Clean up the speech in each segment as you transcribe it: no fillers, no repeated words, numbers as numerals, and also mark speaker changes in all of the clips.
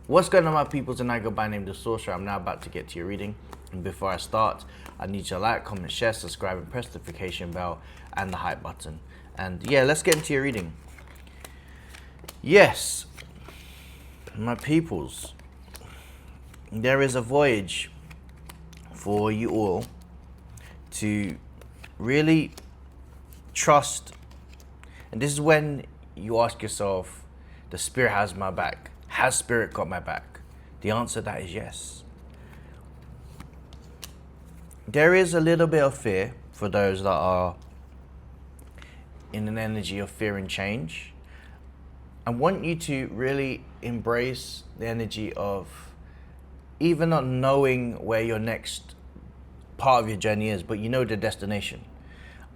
Speaker 1: What's going on, my people? Tonight, go by name The Sorcerer. I'm now about to get to your reading. And before I start, I need you to like, comment, share, subscribe, and press the notification bell and the hype button. And yeah, let's get into your reading. Yes, my peoples, there is a voyage for you all to really trust. And this is when you ask yourself, the spirit has my back. Has spirit got my back? The answer to that is yes. There is a little bit of fear for those that are in an energy of fear and change. I want you to really embrace the energy of even not knowing where your next part of your journey is, but you know the destination.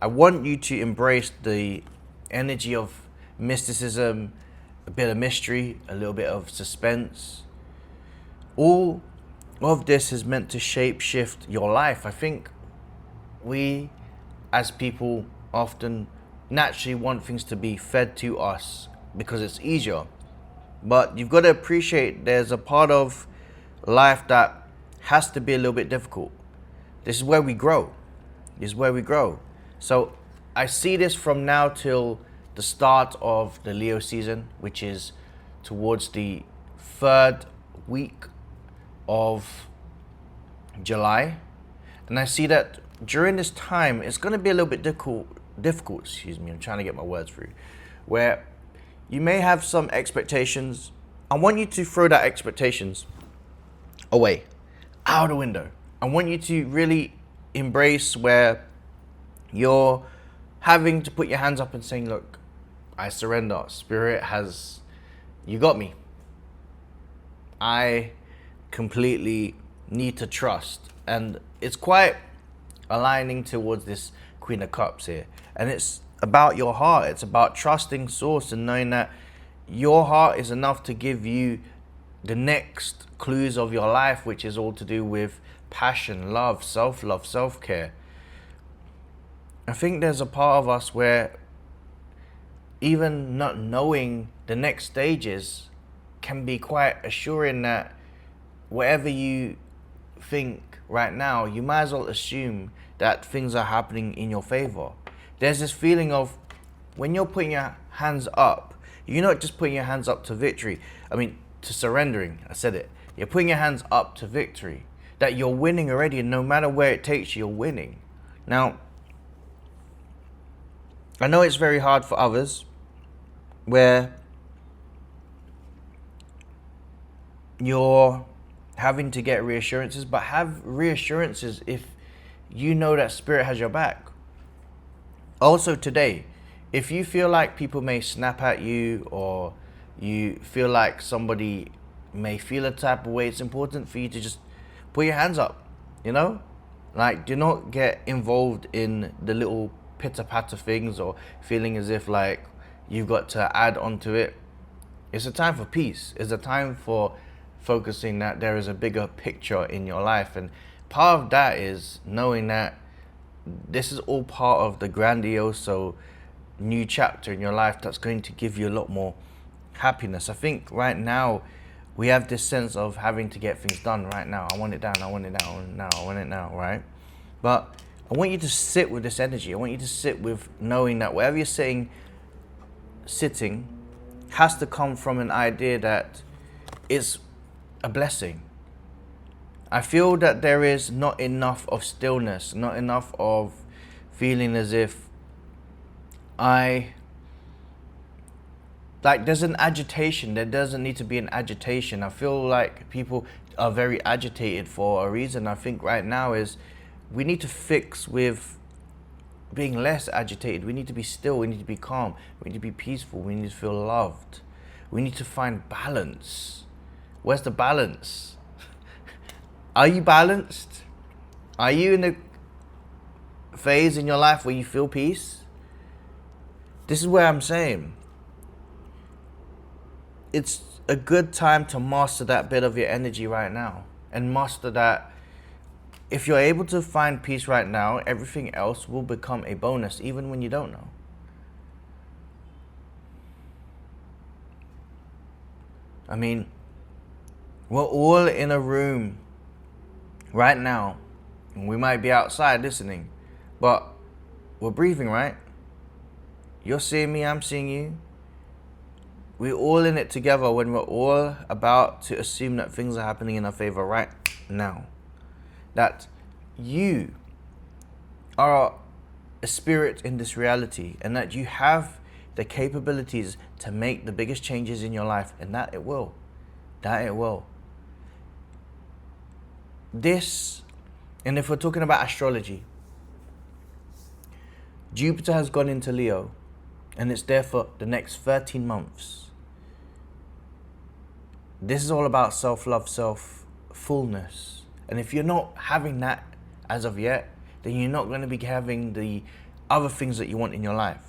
Speaker 1: I want you to embrace the energy of mysticism, a bit of mystery, a little bit of suspense. All of this is meant to shape shift your life. I think we as people often naturally want things to be fed to us because it's easier. But you've got to appreciate there's a part of life that has to be a little bit difficult. This is where we grow. This is where we grow. So I see this from now till the start of the Leo season, which is towards the 3rd week of July. And I see that during this time, it's going to be a little bit difficult, I'm trying to get my words through, where you may have some expectations. I want you to throw that expectations away, out the window. I want you to really embrace where you're having to put your hands up and saying, look, I surrender. Spirit you got me. I completely need to trust. And it's quite aligning towards this Queen of Cups here. And it's about your heart. It's about trusting Source and knowing that your heart is enough to give you the next clues of your life, which is all to do with passion, love, self-care. I think there's a part of us where even not knowing the next stages can be quite assuring that whatever you think right now, you might as well assume that things are happening in your favor. There's this feeling of when you're putting your hands up, you're not just putting your hands up to victory. To surrendering. I said it. You're putting your hands up to victory. That you're winning already, and no matter where it takes you, you're winning. Now, I know it's very hard for others where you're having to get reassurances, but have reassurances if you know that spirit has your back. Also today, if you feel like people may snap at you or you feel like somebody may feel a type of way, it's important for you to just put your hands up, do not get involved in the little pitter-patter things or feeling as if like you've got to add onto it. It's a time for peace. It's a time for focusing that there is a bigger picture in your life. And part of that is knowing that this is all part of the grandiose new chapter in your life that's going to give you a lot more happiness. I think right now we have this sense of having to get things done right now. I want it down, I want it now, I want it now, right? But I want you to sit with this energy. I want you to sit with knowing that wherever you're sitting has to come from an idea that it's a blessing. I feel that there is not enough of stillness, not enough of feeling as if there's an agitation. There doesn't need to be an agitation. I feel like people are very agitated for a reason. I think right now is we need to fix with being less agitated. We need to be still. We need to be calm. We need to be peaceful. We need to feel loved. We need to find balance. Where's the balance? Are you balanced? Are you in a phase in your life where you feel peace? This is where I'm saying it's a good time to master that bit of your energy right now and master that. If you're able to find peace right now, everything else will become a bonus, even when you don't know. We're all in a room right now. And we might be outside listening, but we're breathing, right? You're seeing me, I'm seeing you. We're all in it together when we're all about to assume that things are happening in our favor right now. That you are a spirit in this reality, and that you have the capabilities to make the biggest changes in your life, and that it will. That it will. This, and if we're talking about astrology, Jupiter has gone into Leo, and it's there for the next 13 months. This is all about self-love, self-fullness. And if you're not having that as of yet, then you're not going to be having the other things that you want in your life.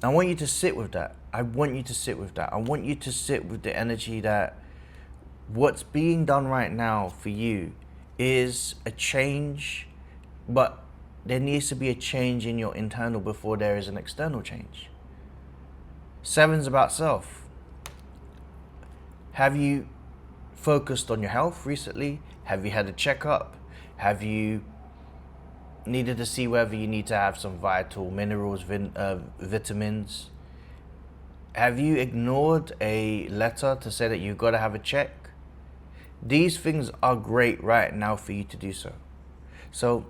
Speaker 1: I want you to sit with that. I want you to sit with that. I want you to sit with the energy that what's being done right now for you is a change, but there needs to be a change in your internal before there is an external change. 7's about self. Have you focused on your health recently? Have you had a checkup? Have you needed to see whether you need to have some vital minerals, vitamins? Have you ignored a letter to say that you've got to have a check? These things are great right now for you to do so. So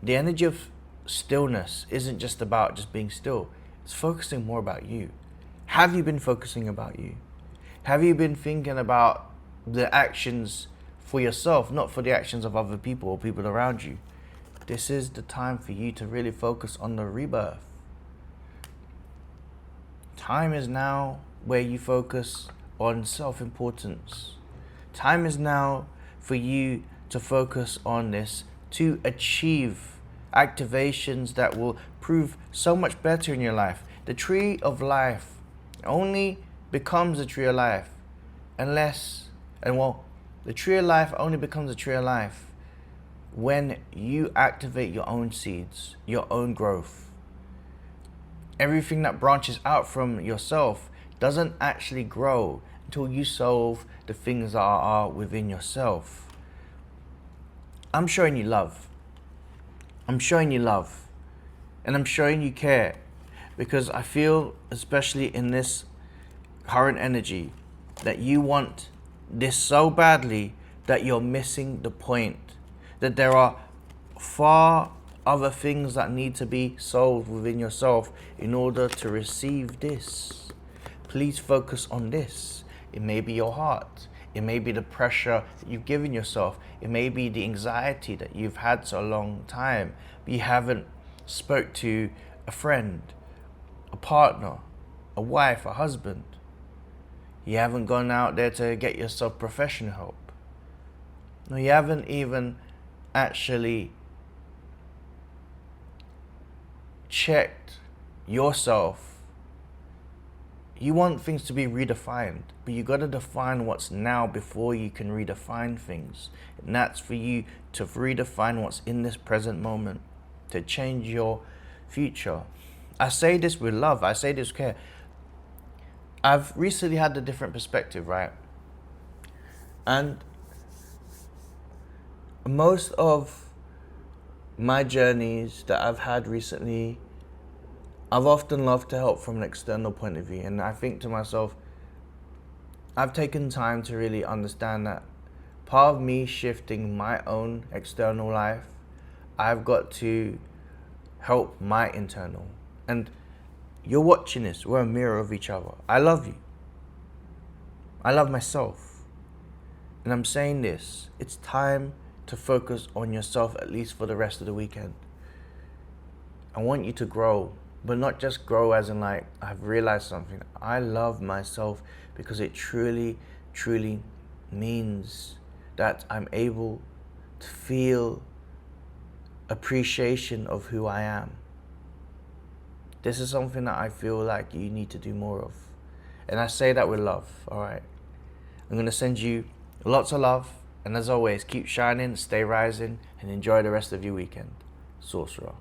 Speaker 1: the energy of stillness isn't just about just being still. It's focusing more about you. Have you been focusing about you? Have you been thinking about the actions for yourself, not for the actions of other people or people around you? This is the time for you to really focus on the rebirth. Time is now where you focus on self-importance. Time is now for you to focus on this, to achieve activations that will prove so much better in your life. The tree of life only becomes a tree of life the tree of life only becomes a tree of life when you activate your own seeds, your own growth. Everything that branches out from yourself doesn't actually grow until you solve the things that are within yourself. I'm showing you love. I'm showing you love. And I'm showing you care. Because I feel, especially in this current energy, that you want this so badly that you're missing the point. That there are far other things that need to be solved within yourself in order to receive this. Please focus on this. It may be your heart. It may be the pressure that you've given yourself. It may be the anxiety that you've had so long time. But you haven't spoke to a friend, a partner, a wife, a husband. You haven't gone out there to get yourself professional help. No, you haven't even actually checked yourself. You want things to be redefined, but you got to define what's now before you can redefine things. And that's for you to redefine what's in this present moment, to change your future. I say this with love. I say this with care. I've recently had a different perspective, right? And most of my journeys that I've had recently, I've often loved to help from an external point of view. And I think to myself, I've taken time to really understand that part of me shifting my own external life, I've got to help my internal. And you're watching this. We're a mirror of each other. I love you. I love myself. And I'm saying this. It's time to focus on yourself, at least for the rest of the weekend. I want you to grow, but not just grow as in like, I've realized something. I love myself because it truly, truly means that I'm able to feel appreciation of who I am. This is something that I feel like you need to do more of. And I say that with love, all right? I'm going to send you lots of love. And as always, keep shining, stay rising, and enjoy the rest of your weekend. Sorcerer.